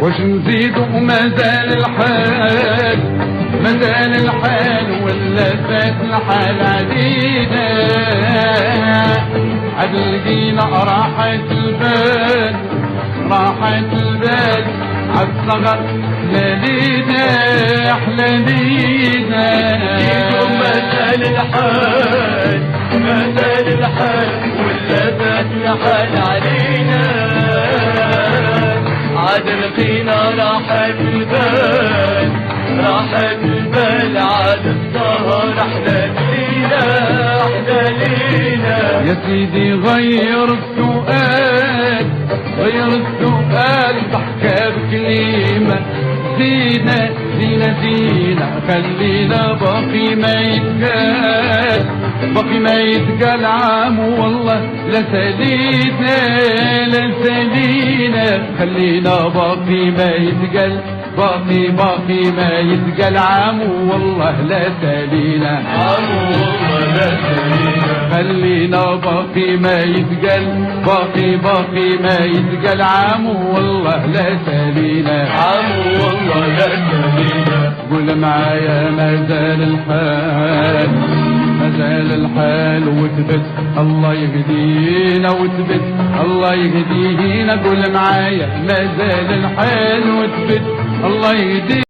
وش نزيد وما زال الحال، ما زال الحال ولا فات الحال علينا. عاد لقينا راحة البال، راحة البال عالصغر حلالينا حلالينا. ما زال الحال، ما زال الحال ولا فات الحال علينا. عاد لقينا راحة البال، راحة البال عاد السهر أحلى لينا أحلى لينا. يا سيدي غير السؤال، غير السؤال ضحكة بكلمة زينة زينة زينة. خلينا باقي ما يتقال، باقي ما يتقال عام والله لا سالينا لا سالينا. خلينا باقي ما يتقال، باقي ما يتقال عام والله لا سالينا عام والله لا سالينا. خلينا باقي ما يتقال، باقي ما يتقال عام والله لا سالينا عام والله لا سالينا. قول معايا ما زال الحال، ما زال الحال وثبت الله يهدينا وثبت الله يهدينا. قول معايا ما زال الحال وثبت الله يهدينا.